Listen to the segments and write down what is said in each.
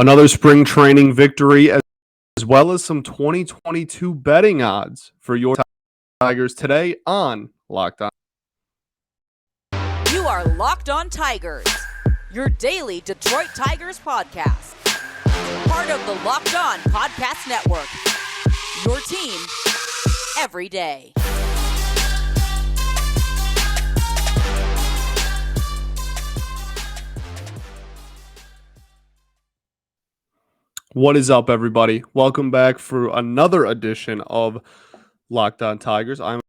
Another spring training victory, as well as some 2022 betting odds for your Tigers today on Locked On. You are Locked On Tigers, your daily Detroit Tigers podcast. Part of the Locked On Podcast Network, your team every day. What is up, everybody? Welcome back for another edition of Locked On Tigers. I'm,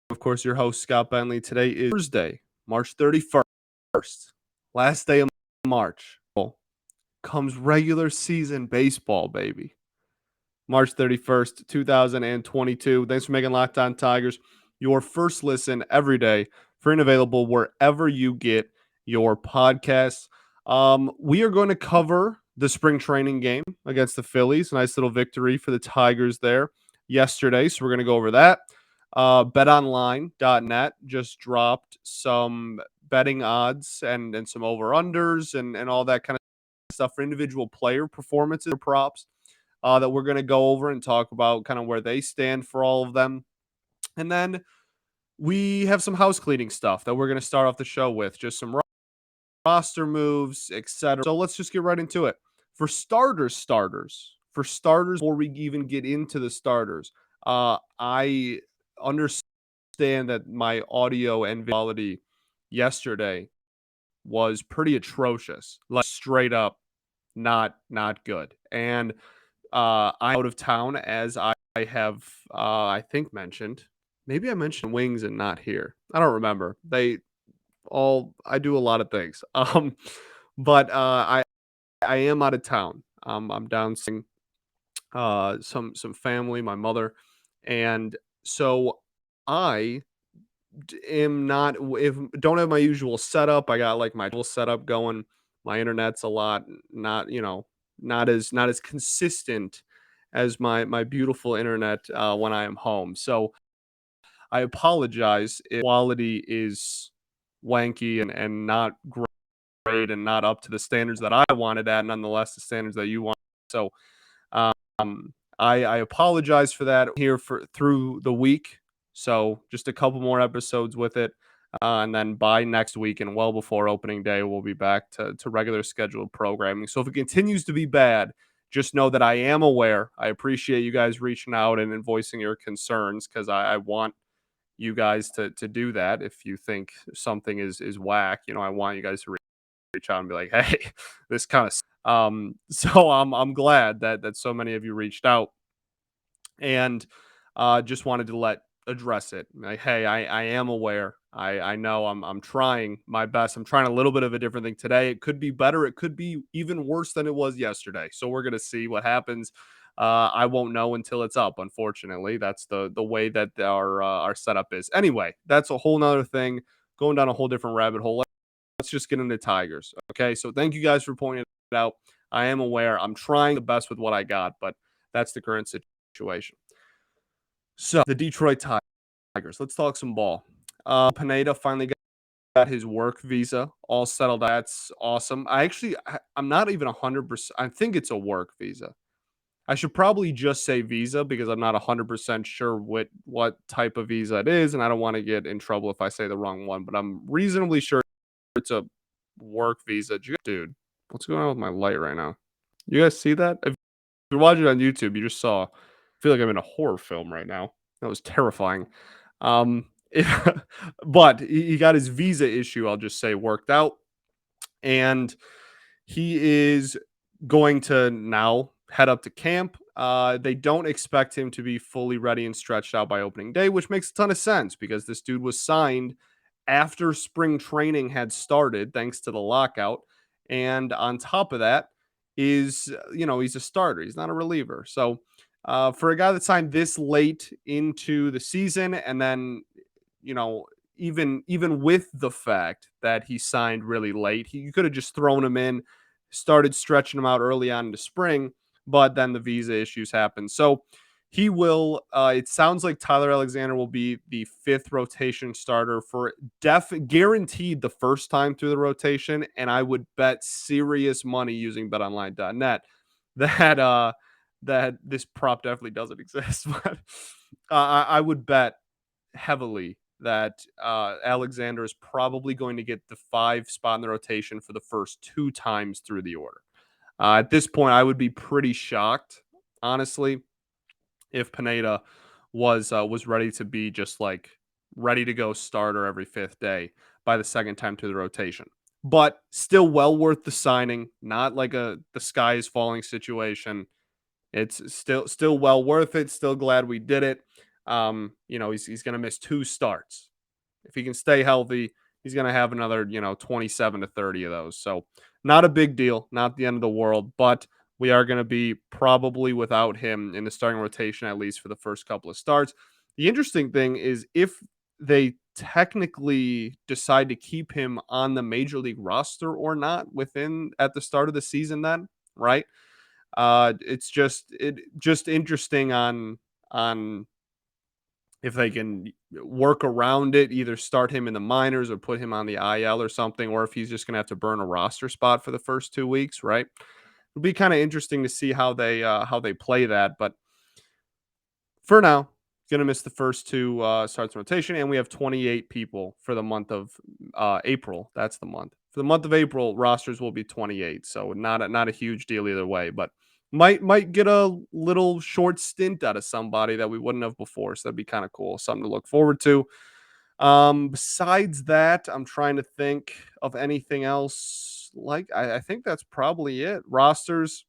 of course, your host, Scott Bentley. Today is Thursday, March 31st, last day of March. Comes regular season baseball, baby. March 31st, 2022. Thanks for making Locked On Tigers your first listen every day, free and available wherever you get your podcasts. We are going to cover the spring training game against the Phillies. Nice little victory for the Tigers there yesterday. So we're going to go over that. BetOnline.net just dropped some betting odds and some over-unders and all that kind of stuff for individual player performances or props that we're going to go over and talk about kind of where they stand for all of them. And then we have some house cleaning stuff that we're going to start off the show with, just some roster moves, etc. So let's just get right into it. For starters, before we even get into the starters, I understand that my audio and video quality yesterday was pretty atrocious, like straight up not good. And I'm out of town, as I have, I think mentioned. Maybe I mentioned Wings and not here. I don't remember. I do a lot of things. But I am out of town. I'm down seeing some family, my mother, and so I am not if don't have my usual setup. I got like my dual setup going. My internet's a lot not not as consistent as my beautiful internet when I am home. So I apologize if quality is wanky and not great and not up to the standards that I wanted at, nonetheless the standards that you want. So I apologize for that here through the week. So just a couple more episodes with it. And then by next week and well before opening day, we'll be back to regular scheduled programming. So if it continues to be bad, just know that I am aware. I appreciate you guys reaching out and voicing your concerns, because I want you guys to do that. If you think something is whack, I want you guys to reach out and be like, hey, this kind of so I'm glad that so many of you reached out, and just wanted to address it. Like, hey, I am aware. I know I'm trying my best. I'm trying a little bit of a different thing today. It could be better. It could be even worse than it was yesterday. So we're gonna see what happens. I won't know until it's up. Unfortunately, that's the way that our setup is. Anyway, that's a whole nother thing. Going down a whole different rabbit hole. Let's just get into Tigers. Okay, so thank you guys for pointing it out. I am aware. I'm trying the best with what I got, but that's the current situation. So the Detroit Tigers. Let's talk some ball. Pineda finally got his work visa all settled. That's awesome. I'm not even 100%. I think it's a work visa. I should probably just say visa, because I'm not 100% sure what type of visa it is, and I don't want to get in trouble if I say the wrong one, but I'm reasonably sure it's a work visa. Dude, what's going on with my light right now? You guys see that? If you're watching on YouTube, you just saw. I feel like I'm in a horror film right now. That was terrifying. But he got his visa issue, I'll just say, worked out, and he is going to now head up to camp. They don't expect him to be fully ready and stretched out by opening day, which makes a ton of sense, because this dude was signed after spring training had started, thanks to the lockout. And on top of that is, he's a starter. He's not a reliever. So for a guy that signed this late into the season, and then, even with the fact that he signed really late, you could have just thrown him in, started stretching him out early on into spring, but then the visa issues happened. So he will, it sounds like Tyler Alexander will be the fifth rotation starter for guaranteed the first time through the rotation. And I would bet serious money using betonline.net that this prop definitely doesn't exist. But I would bet heavily that Alexander is probably going to get the 5 spot in the rotation for the first 2 times through the order. At this point, I would be pretty shocked, honestly, if Pineda was ready to be just like ready to go starter every 5th day by the second time to the rotation. But still well worth the signing, not like the sky is falling situation. It's still well worth it. Still glad we did it. He's going to miss 2 starts. If he can stay healthy, he's going to have another, 27 to 30 of those. So, not a big deal, not the end of the world, but we are going to be probably without him in the starting rotation, at least for the first couple of starts. The interesting thing is if they technically decide to keep him on the major league roster or not within at the start of the season, then, right? It's just interesting on if they can work around it, either start him in the minors or put him on the IL or something, or if he's just gonna have to burn a roster spot for the first 2 weeks, right? It'll be kind of interesting to see how they play that. But for now, gonna miss the first 2 starts in rotation, and we have 28 people for the month of April. That's the month. For the month of April, rosters will be 28, so not a huge deal either way, but might get a little short stint out of somebody that we wouldn't have before. So that'd be kind of cool, something to look forward to. Besides that, I'm trying to think of anything else. Like I think that's probably it. Rosters.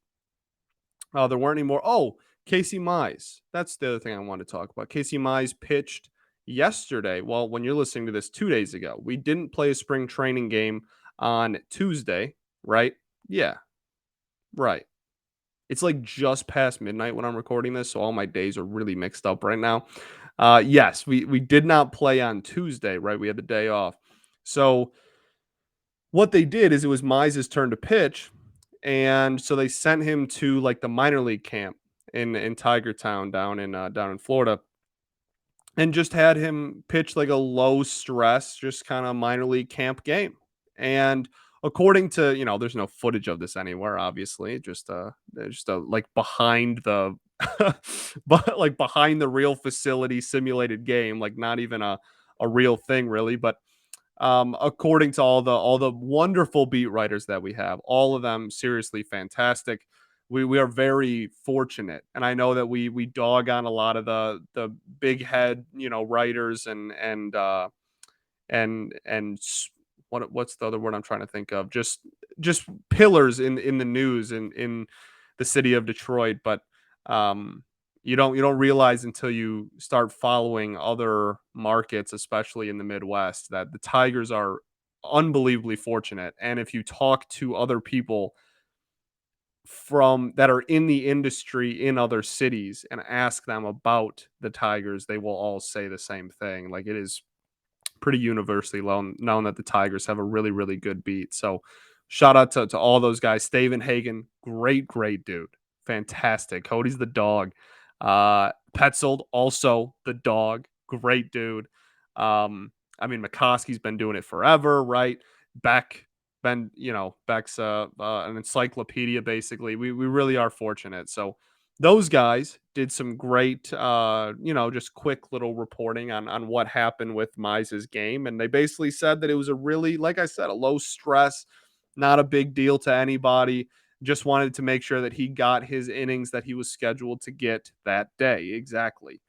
There weren't any more. Oh, Casey Mize. That's the other thing I wanted to talk about. Casey Mize pitched yesterday. Well, when you're listening to this 2 days ago, we didn't play a spring training game on Tuesday, right? Yeah, right. It's like just past midnight when I'm recording this, so all my days are really mixed up right now. Yes, we did not play on Tuesday, right? We had the day off. So what they did is it was Mize's turn to pitch, and so they sent him to like the minor league camp in Tiger Town down in Florida, and just had him pitch like a low stress, just kind of minor league camp game. And according to there's no footage of this anywhere, obviously, just a like behind the, but like behind the real facility simulated game, like not even a real thing really, but according to all the wonderful beat writers that we have, all of them seriously fantastic. We are very fortunate, and I know that we dog on a lot of the big head writers and what's the other word I'm trying to think of, just pillars in the news in the city of Detroit, but um you don't realize until you start following other markets, especially in the Midwest, that the Tigers are unbelievably fortunate. And if you talk to other people from that are in the industry in other cities and ask them about the Tigers, they will all say the same thing. Like, it is pretty universally known that the Tigers have a really, really good beat. So shout out to all those guys. Steven Hagen, great dude. Fantastic. Cody's the dog. Petzold, also the dog. Great dude. I mean, McCoskey's been doing it forever, right? Beck, Beck's an encyclopedia, basically. We really are fortunate. So those guys did some great, just quick little reporting on what happened with Mize's game. And they basically said that it was a really, like I said, a low stress, not a big deal to anybody. Just wanted to make sure that he got his innings that he was scheduled to get that day. Exactly.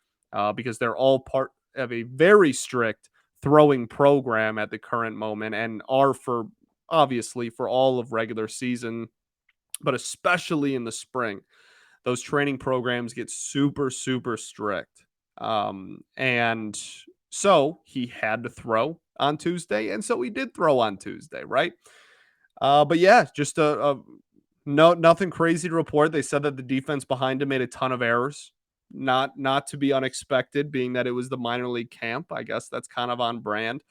Because they're all part of a very strict throwing program at the current moment, and are obviously for all of regular season, but especially in the spring. Those training programs get super, super strict. And so he had to throw on Tuesday. And so he did throw on Tuesday, right? But yeah, just nothing crazy to report. They said that the defense behind him made a ton of errors. Not to be unexpected, being that it was the minor league camp. I guess that's kind of on brand.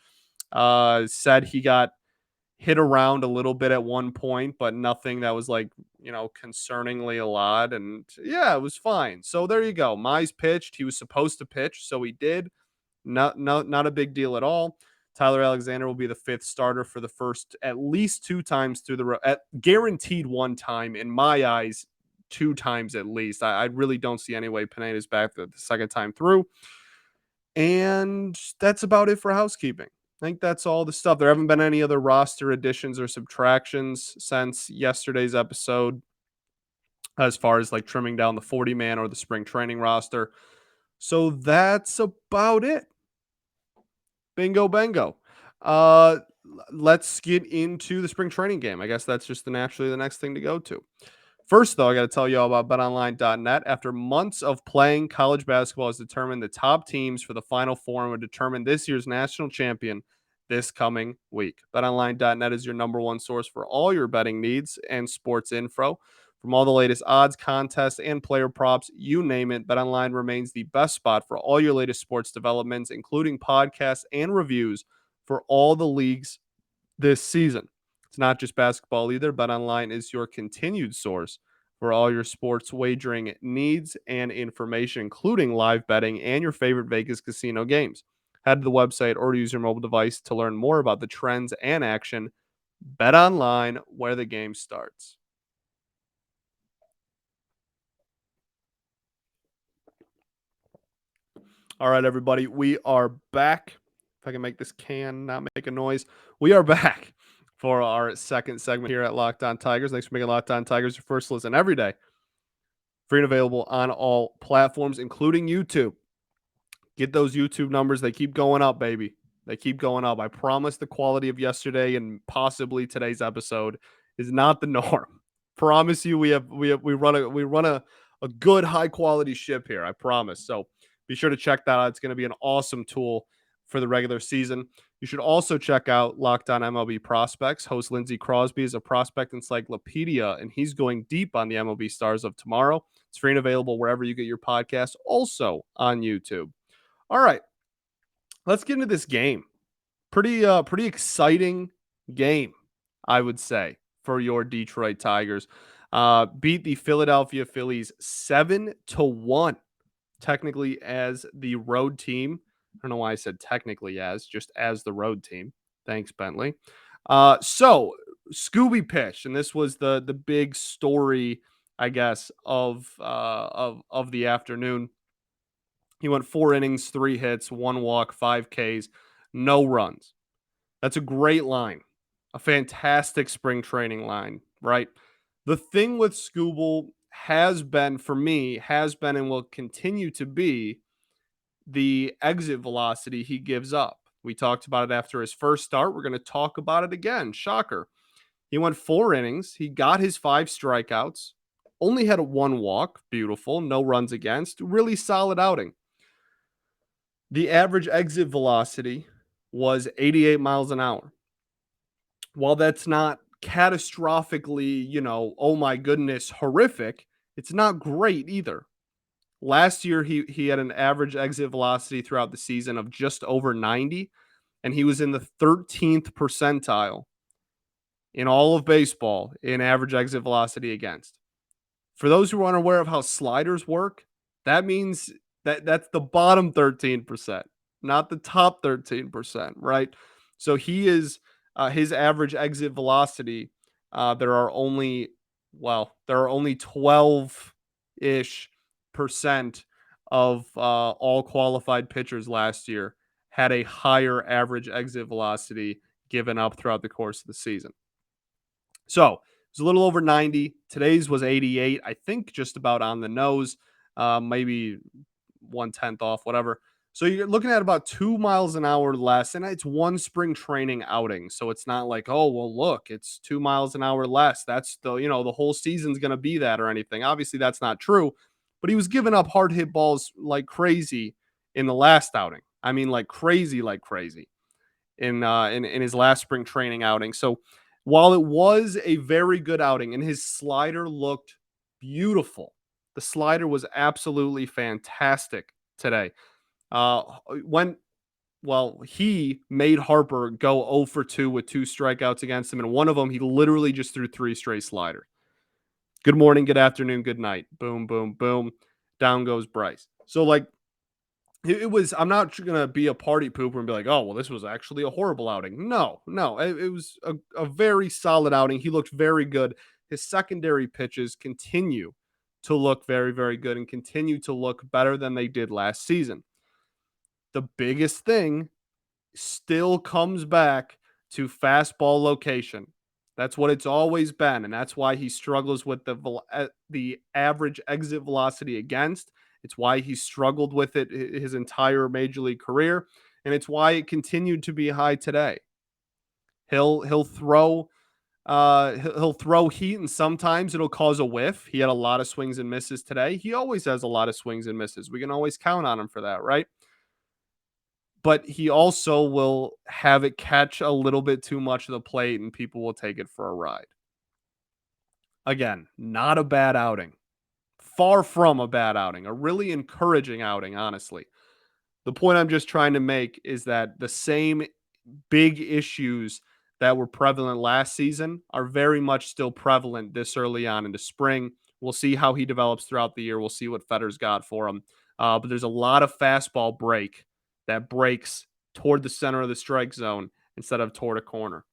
Said he got hit around a little bit at one point, but nothing that was like, concerningly a lot. And yeah, it was fine. So there you go. Mize pitched. He was supposed to pitch, so he did. Not a big deal at all. Tyler Alexander will be the 5th starter for the first at least 2 times through at guaranteed 1 time in my eyes. 2 times at least. I really don't see any way Pineda's back the second time through. And that's about it for housekeeping. I think that's all the stuff. There haven't been any other roster additions or subtractions since yesterday's episode as far as like trimming down the 40-man or the spring training roster. So that's about it. Bingo bango. Let's get into the spring training game. I guess that's just naturally the next thing to go to. First, though, I got to tell you all about betonline.net. After months of playing, college basketball has determined the top teams for the Final Four and will determine this year's national champion this coming week. Betonline.net is your number one source for all your betting needs and sports info. From all the latest odds, contests, and player props, you name it, BetOnline remains the best spot for all your latest sports developments, including podcasts and reviews for all the leagues this season. It's not just basketball either. BetOnline is your continued source for all your sports wagering needs and information, including live betting and your favorite Vegas casino games. Head to the website or use your mobile device to learn more about the trends and action. BetOnline, where the game starts. All right, everybody, we are back. If I can make this can not make a noise, we are back for our second segment here at Locked On Tigers. Thanks for making Locked On Tigers your first listen every day. Free and available on all platforms, including YouTube. Get those YouTube numbers. They keep going up, baby. They keep going up. I promise the quality of yesterday and possibly today's episode is not the norm. Promise you we run a good high quality ship here. I promise. So be sure to check that out. It's going to be an awesome tool for the regular season. You should also check out Locked On MLB Prospects. Host Lindsey Crosby is a prospect encyclopedia, and he's going deep on the MLB stars of tomorrow. It's free and available wherever you get your podcasts, also on YouTube. All right, let's get into this game. Pretty exciting game, I would say, for your Detroit Tigers. Beat the Philadelphia Phillies 7-1. Technically as the road team. I don't know why I said technically just as the road team. Thanks, Bentley. So Scooby pitched, and this was the big story, I guess, of the afternoon. He went 4 innings, 3 hits, 1 walk, 5 Ks, no runs. That's a great line. A fantastic spring training line, right? The thing with Scooble has been and will continue to be the exit velocity he gives up. We talked about it after his first start. We're going to talk about it again. Shocker. He went 4 innings. He got his 5 strikeouts, only had 1 walk. Beautiful. No runs against. Really solid outing. The average exit velocity was 88 miles an hour. While that's not catastrophically, oh my goodness, horrific, it's not great either. Last year, he had an average exit velocity throughout the season of just over 90, and he was in the 13th percentile in all of baseball in average exit velocity against. For those who are unaware of how sliders work, that means that's the bottom 13%, not the top 13%, right? So he is his average exit velocity. There are only 12-ish percent of all qualified pitchers last year had a higher average exit velocity given up throughout the course of the season. So it was a little over 90. Today's was 88. I think just about on the nose, maybe 1/10 off, whatever. So you're looking at about 2 miles an hour less, and it's one spring training outing. So it's not like, oh, well, look, it's 2 miles an hour less. That's the whole season's going to be that or anything. Obviously, that's not true. But he was giving up hard hit balls like crazy in the last outing. I mean, like crazy in his last spring training outing. So while it was a very good outing and his slider looked beautiful, the slider was absolutely fantastic today. He made Harper go 0 for 2 with 2 strikeouts against him, and one of them he literally just threw 3 straight sliders. Good morning, good afternoon, good night. Boom, boom, boom. Down goes Bryce. So it was, I'm not going to be a party pooper and be like, oh, well, this was actually a horrible outing. No, it was a very solid outing. He looked very good. His secondary pitches continue to look very, very good and continue to look better than they did last season. The biggest thing still comes back to fastball location. That's what it's always been, and that's why he struggles with the average exit velocity against. It's why he struggled with it his entire major league career, and it's why it continued to be high today. He'll throw he'll throw heat, and sometimes it'll cause a whiff. He had a lot of swings and misses today. He always has a lot of swings and misses. We can always count on him for that, right? But he also will have it catch a little bit too much of the plate, and people will take it for a ride. Again, not a bad outing. Far from a bad outing. A really encouraging outing, honestly. The point I'm just trying to make is that the same big issues that were prevalent last season are very much still prevalent this early on into spring. We'll see how he develops throughout the year. We'll see what Fetter's got for him. But there's a lot of fastball break that breaks toward the center of the strike zone instead of toward a corner.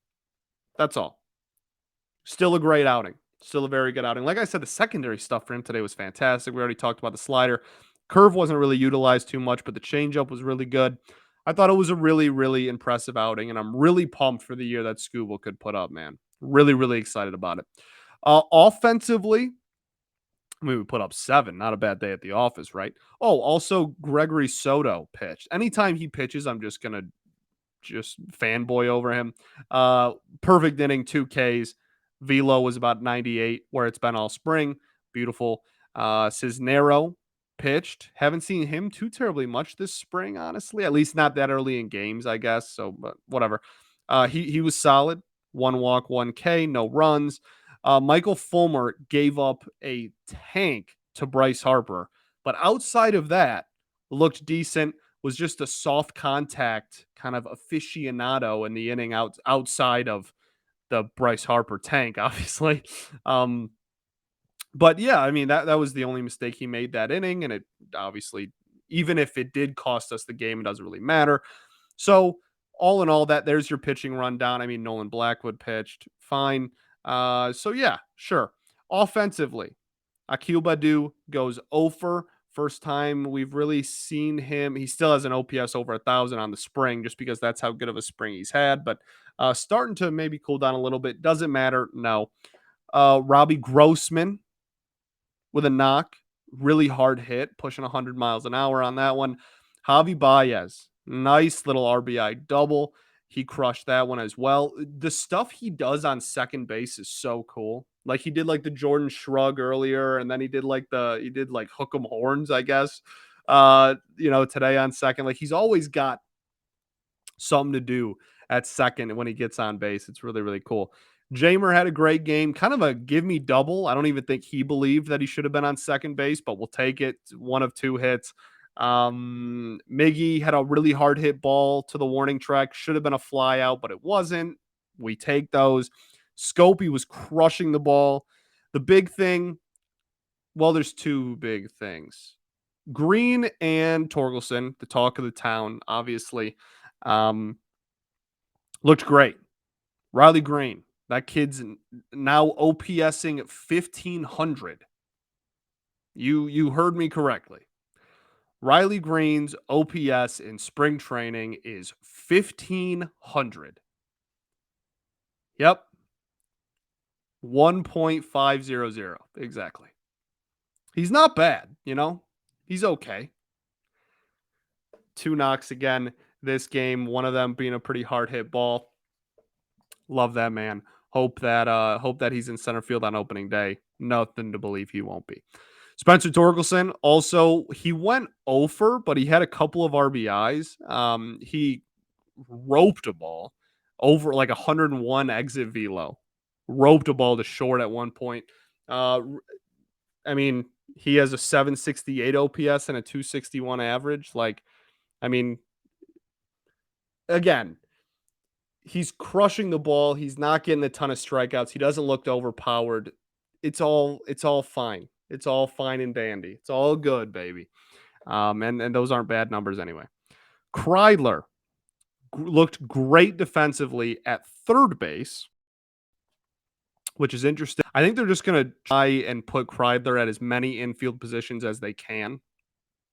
That's all. Still a great outing. Still a very good outing. Like I said, the secondary stuff for him today was fantastic. We already talked about the slider. Curve wasn't really utilized too much, but the changeup was really good. I thought it was a really, really impressive outing, and I'm really pumped for the year that Scooble could put up, man. Really, really excited about it. Offensively, I mean, we put up 7. Not a bad day at the office, right? Oh, also Gregory Soto pitched. Anytime he pitches, I'm just going to fanboy over him. Perfect inning, 2 Ks. Velo was about 98, where it's been all spring. Beautiful. Cisnero pitched. Haven't seen him too terribly much this spring, honestly. At least not that early in games, I guess. So, but whatever. He was solid. 1 walk, 1 K, no runs. Michael Fulmer gave up a tank to Bryce Harper, but outside of that, looked decent. Was just a soft contact kind of aficionado in the inning outside of the Bryce Harper tank, obviously. But yeah, I mean, that was the only mistake he made that inning. And it obviously, even if it did cost us the game, it doesn't really matter. So all in all, there's your pitching rundown. I mean, Nolan Blackwood pitched fine. So yeah, sure. Offensively, Akil Baddoo goes 0 for. First time we've really seen him. He still has an OPS over 1,000 on the spring, just because that's how good of a spring he's had. But starting to maybe cool down a little bit. Doesn't matter. No. Robbie Grossman with a knock. Really hard hit, pushing 100 miles an hour on that one. Javi Baez, nice little RBI double. He crushed that one as well. The stuff he does on second base is so cool. Like he did like the Jordan shrug earlier, and then he did like hook 'em horns, I guess. Today on second. Like he's always got something to do at second when he gets on base. It's really, really cool. Jamer had a great game, kind of a give me double. I don't even think he believed that he should have been on second base, but we'll take it. 1 of 2 hits. Miggy had a really hard hit ball to the warning track. Should have been a fly out, but it wasn't. We take those. Scopey was crushing the ball. The big thing, well, there's 2 big things. Green and Torkelson, the talk of the town, obviously, looked great. Riley Green, that kid's now OPSing at 1,500. You heard me correctly. Riley Green's OPS in spring training is 1,500. Yep. 1.500. Exactly. He's not bad, He's okay. 2 knocks again this game, one of them being a pretty hard hit ball. Love that man. Hope that he's in center field on opening day. Nothing to believe he won't be. Spencer Torkelson, also, he went 0 for, but he had a couple of RBIs. He roped a ball over like 101 exit velo. Roped a ball to short at one point. I mean, he has a 768 OPS and a 261 average. Like, I mean, again, he's crushing the ball. He's not getting a ton of strikeouts. He doesn't look overpowered. It's all fine. It's all fine and dandy. It's all good, baby. And those aren't bad numbers anyway. Kreidler looked great defensively at third base. which is interesting. I think they're just going to try and put Kreidler at as many infield positions as they can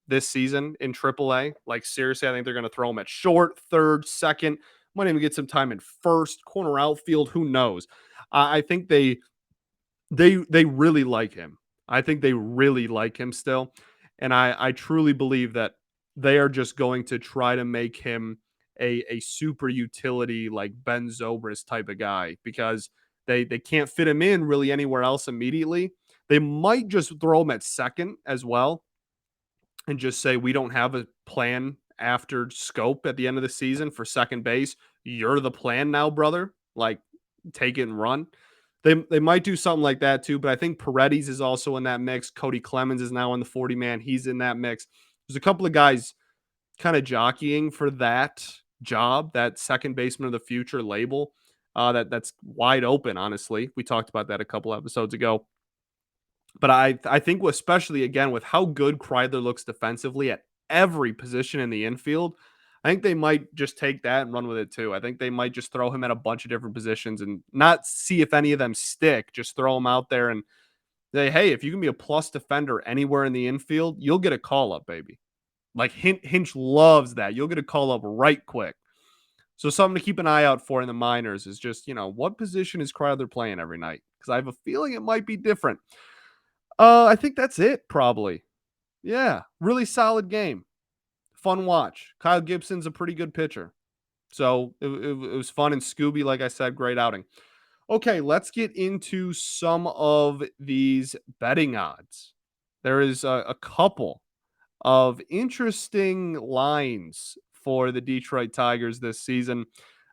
this season in AAA. Like, seriously, I think they're going to throw him at short, third, second. Might even get some time in first, corner outfield. Who knows? I think they really like him. I think they really like him still, and I truly believe that they are just going to try to make him a super utility like Ben Zobrist type of guy, because they can't fit him in really anywhere else immediately. They might just throw him at second as well and just say, we don't have a plan after Scope at the end of the season for second base. You're the plan now, brother. Like, take it and run. They might do something like that too, but I think Paredes is also in that mix. Cody Clemens is now in the 40 man. He's in that mix. There's a couple of guys kind of jockeying for that job, that second baseman of the future label. That's wide open, honestly. We talked about that a couple episodes ago. But I think, especially again with how good Kreidler looks defensively at every position in the infield, I think they might just take that and run with it too. I think they might just throw him at a bunch of different positions and not see if any of them stick. Just throw him out there and say, hey, if you can be a plus defender anywhere in the infield, you'll get a call up, baby. Like, Hinch loves that. You'll get a call up right quick. So something to keep an eye out for in the minors is just, what position is Kreidler playing every night? Because I have a feeling it might be different. I think that's it, probably. Yeah, really solid game. Fun watch. Kyle Gibson's a pretty good pitcher. So it was fun. And Scooby, like I said, great outing. Okay, let's get into some of these betting odds. There is a couple of interesting lines for the Detroit Tigers this season.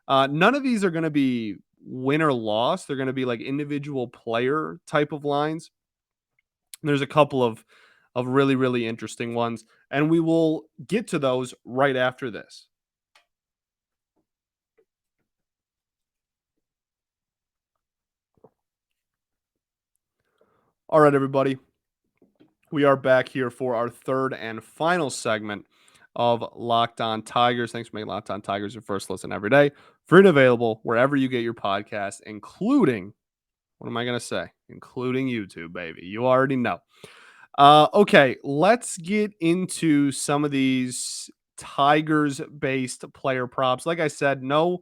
None of these are going to be win or loss. They're going to be like individual player type of lines. There's a couple of really, really interesting ones, and we will get to those right after this. All right, everybody. We are back here for our third and final segment of Locked On Tigers. Thanks for making Locked On Tigers your first listen every day. Free and available wherever you get your podcasts, including, what am I going to say? Including YouTube, baby. You already know. Okay, let's get into some of these Tigers-based player props. Like I said, no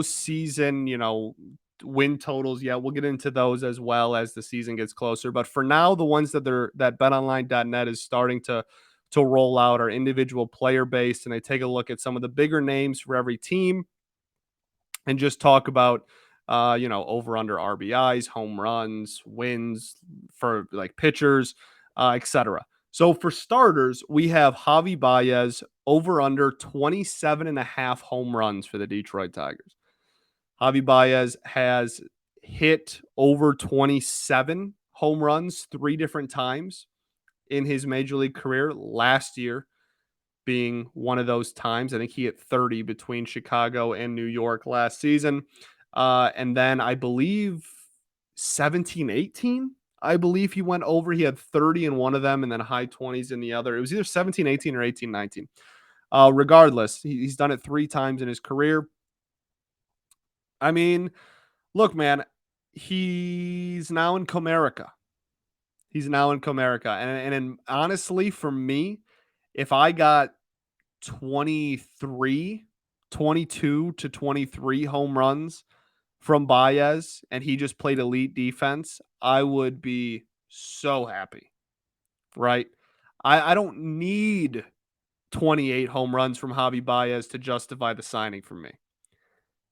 season, win totals yet. We'll get into those as well as the season gets closer. But for now, the ones that betonline.net is starting to roll out are individual player based, and they take a look at some of the bigger names for every team and just talk about over under RBIs, home runs, wins for like pitchers, etc. So for starters, we have Javi Baez over under 27.5 home runs for the Detroit Tigers. Javi Baez has hit over 27 home runs 3 different times in his major league career, last year being one of those times. I think he hit 30 between Chicago and New York last season. And then I believe 17, 18, I believe he went over. He had 30 in one of them and then high 20s in the other. It was either 17, 18 or 18, 19. Regardless, he's done it 3 times in his career. I mean, look, man, he's now in Comerica. And honestly, for me, if I got 22 to 23 home runs from Baez and he just played elite defense, I would be so happy, right? I don't need 28 home runs from Javi Baez to justify the signing for me.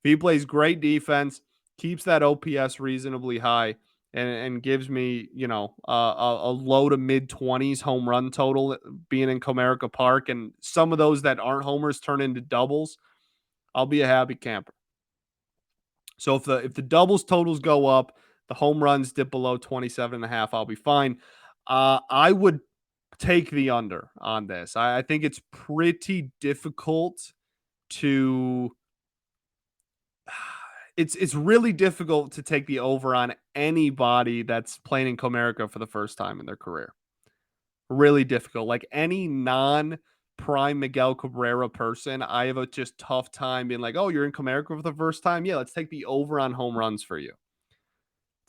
If he plays great defense, keeps that OPS reasonably high, and gives me, a low to mid 20s home run total being in Comerica Park, and some of those that aren't homers turn into doubles, I'll be a happy camper. So if the doubles totals go up, the home runs dip below 27.5, I'll be fine. I would take the under on this. I think it's pretty difficult to it's really difficult to take the over on anybody that's playing in Comerica for the first time in their career. Really difficult. Like any non-prime Miguel Cabrera person, I have a just tough time being like, oh, you're in Comerica for the first time? Yeah, let's take the over on home runs for you.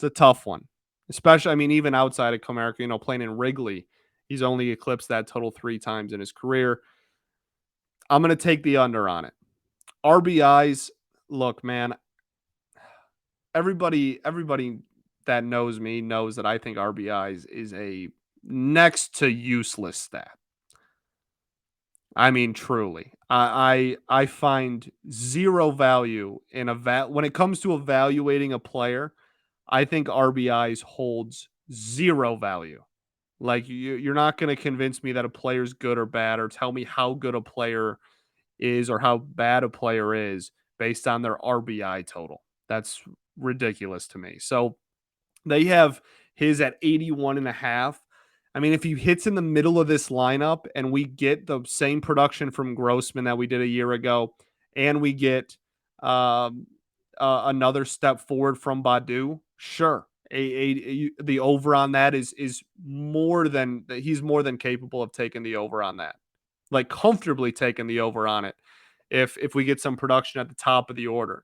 It's a tough one, especially, I mean, even outside of Comerica, playing in Wrigley, he's only eclipsed that total 3 times in his career. I'm going to take the under on it. RBIs, look, man, everybody that knows me knows that I think RBIs is a next to useless stat. I mean, truly, I find zero value in when it comes to evaluating a player. I think RBIs holds zero value. Like you're not going to convince me that a player's good or bad, or tell me how good a player is or how bad a player is based on their RBI total. That's ridiculous to me. So they have his at 81.5. I mean, if he hits in the middle of this lineup and we get the same production from Grossman that we did a year ago, and we get another step forward from Badu, sure. The over on that is he's more than capable of taking the over on that, like comfortably taking the over on it if we get some production at the top of the order.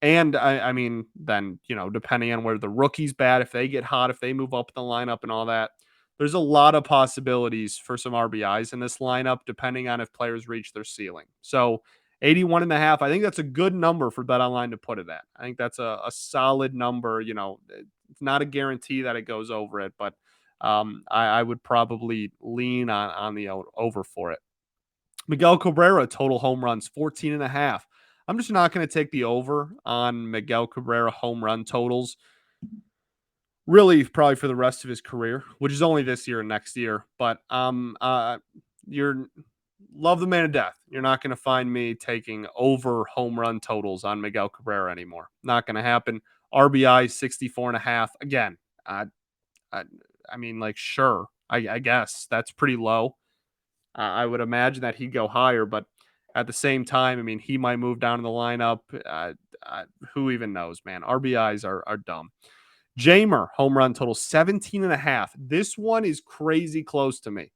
And I mean, then, depending on where the rookie's bat, if they get hot, if they move up in the lineup and all that, there's a lot of possibilities for some RBIs in this lineup, depending on if players reach their ceiling. So 81.5, I think that's a good number for BetOnline to put it at. I think that's a solid number. It's not a guarantee that it goes over it, but I would probably lean on the over for it. Miguel Cabrera, total home runs, 14.5. I'm just not going to take the over on Miguel Cabrera home run totals, really probably for the rest of his career, which is only this year and next year. But you're love the man to death. You're not going to find me taking over home run totals on Miguel Cabrera anymore. Not going to happen. RBI 64.5. Again, I mean, like, sure, I guess that's pretty low. I would imagine that he'd go higher, but at the same time, I mean, he might move down in the lineup. Who even knows, man? RBIs are dumb. Jamer, home run total 17.5. This one is crazy close to me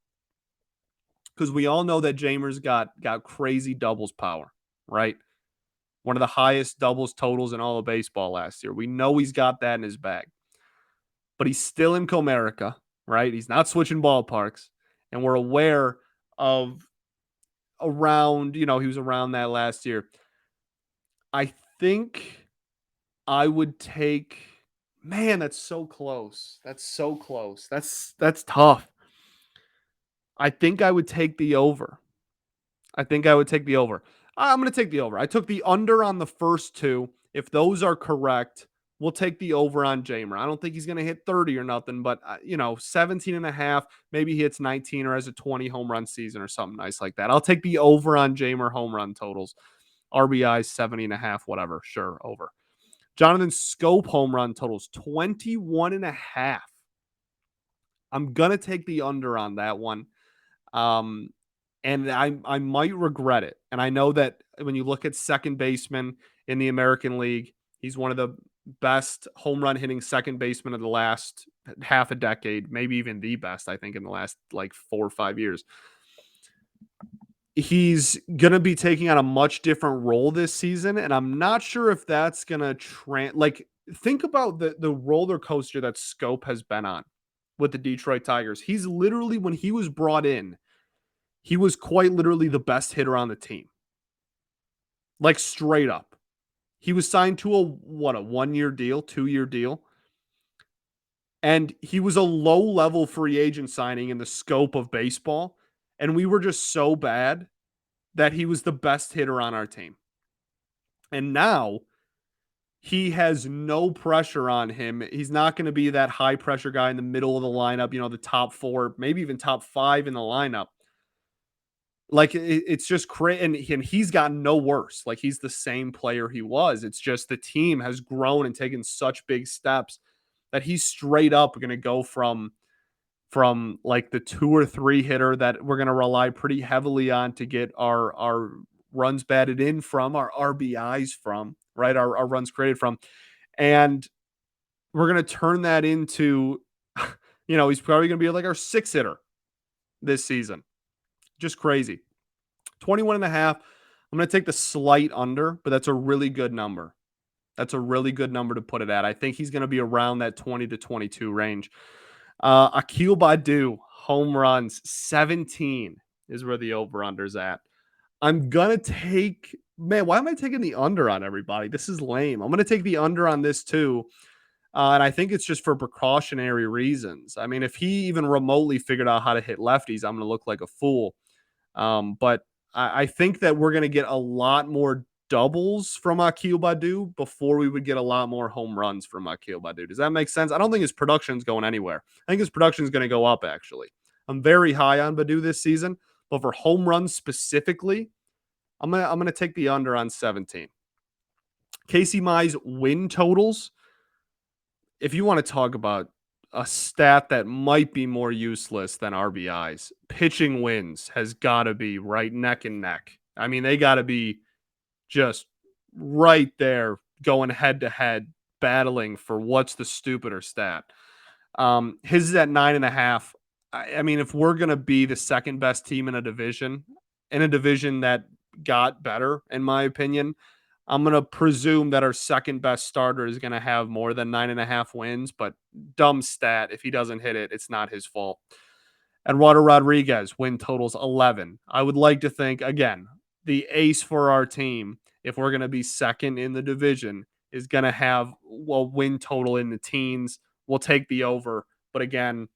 because we all know that Jamer's got crazy doubles power, right? One of the highest doubles totals in all of baseball last year. We know he's got that in his bag, but he's still in Comerica, right? He's not switching ballparks, and we're aware of he was around that last year. I think I would take, man, that's so close. That's so close. That's tough. I think I would take the over. I'm going to take the over. I took the under on the first two. If those are correct, we'll take the over on Jamer. I don't think he's going to hit 30 or nothing, but 17.5, maybe he hits 19 or has a 20 home run season or something nice like that. I'll take the over on Jamer home run totals. RBI 70.5, whatever. Sure, over. Jonathan Scope home run totals 21.5. I'm going to take the under on that one. And I might regret it. And I know that when you look at second baseman in the American League, he's one of the best home run hitting second baseman of the last half a decade, maybe even the best, I think, in the last like 4 or 5 years. He's going to be taking on a much different role this season, and I'm not sure if that's going to think about the roller coaster that Scope has been on with the Detroit Tigers. He's literally, when he was brought in, he was quite literally the best hitter on the team. Like, straight up. He was signed to a 1-year deal, 2-year deal. And he was a low-level free agent signing in the scope of baseball. And we were just so bad that he was the best hitter on our team. And now he has no pressure on him. He's not going to be that high-pressure guy in the middle of the lineup, the top 4, maybe even top 5 in the lineup. Like, it's just crazy. And he's gotten no worse. Like, he's the same player he was. It's just the team has grown and taken such big steps that he's straight up going to go from like the 2 or 3 hitter that we're going to rely pretty heavily on to get our runs batted in from, our RBIs from, right? Our runs created from. And we're going to turn that into, he's probably going to be like our 6 hitter this season. Just crazy. 21.5. I'm going to take the slight under, but that's a really good number. That's a really good number to put it at. I think he's going to be around that 20 to 22 range. Akil Badu, home runs, 17 is where the over-under's at. I'm going to take, man, why am I taking the under on everybody? This is lame. I'm going to take the under on this too. And I think it's just for precautionary reasons. I mean, if he even remotely figured out how to hit lefties, I'm going to look like a fool. But I think that we're going to get a lot more doubles from Akil Badu before we would get a lot more home runs from Akil Badu. Does that make sense? I don't think his production's going anywhere. I think his production's going to go up, actually. I'm very high on Badu this season, but for home runs specifically, I'm gonna take the under on 17. Casey Mize win totals. If you want to talk about a stat that might be more useless than RBIs, pitching wins has got to be right neck and neck. I mean, they got to be just right there going head to head, battling for what's the stupider stat. His is at 9.5. I mean, if we're going to be the second best team in a division that got better, in my opinion, I'm going to presume that our second best starter is going to have more than 9.5 wins, but dumb stat. If he doesn't hit it, it's not his fault. Eduardo Rodriguez, win totals 11. I would like to think, again, the ace for our team, if we're going to be second in the division, is going to have a win total in the teens. We'll take the over. But again,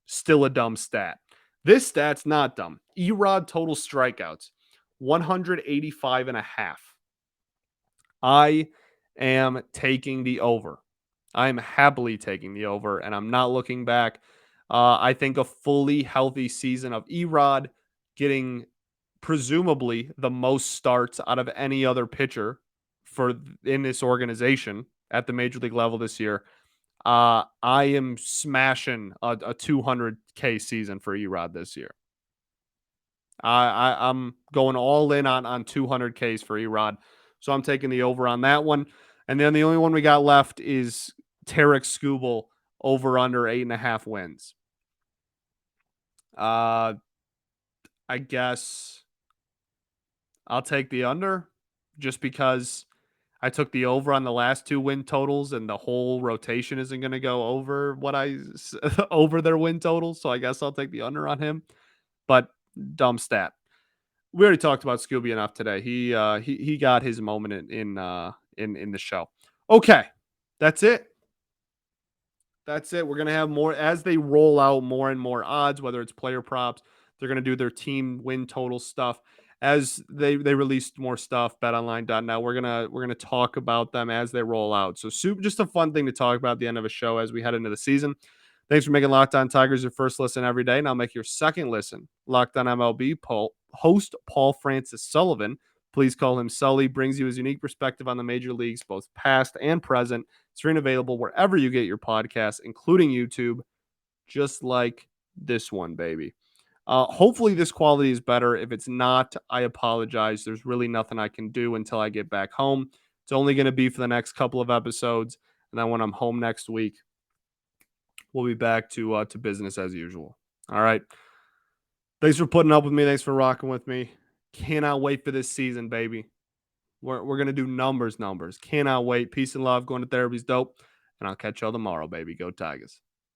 still a dumb stat. This stat's not dumb. Erod total strikeouts, 185.5. I am taking the over. I am happily taking the over, and I'm not looking back. I think a fully healthy season of Erod getting presumably the most starts out of any other pitcher in this organization at the major league level this year. I am smashing a 200K season for Erod this year. I'm going all in on 200Ks for Erod. So I'm taking the over on that one. And then the only one we got left is Tarek Skubal over under 8.5 wins. I guess I'll take the under just because I took the over on the last 2 win totals and the whole rotation isn't going to go over over their win totals. So I guess I'll take the under on him. But dumb stat. We already talked about Scooby enough today. He got his moment in the show. Okay, that's it. That's it. We're gonna have more as they roll out more and more odds, whether it's player props. They're gonna do their team win total stuff as they release more stuff. BetOnline.net. We're gonna talk about them as they roll out. So just a fun thing to talk about at the end of a show as we head into the season. Thanks for making Locked On Tigers your first listen every day. Now make your second listen Locked On MLB. Host Paul Francis Sullivan, please call him Sully, brings you his unique perspective on the major leagues, both past and present. It's free and available wherever you get your podcasts, including YouTube, just like this one, baby. Hopefully this quality is better. If it's not, I apologize. There's really nothing I can do until I get back home. It's only going to be for the next couple of episodes. And then when I'm home next week, we'll be back to business as usual. All right. Thanks for putting up with me. Thanks for rocking with me. Cannot wait for this season, baby. We're going to do numbers. Cannot wait. Peace and love. Going to therapy's dope. And I'll catch y'all tomorrow, baby. Go Tigers.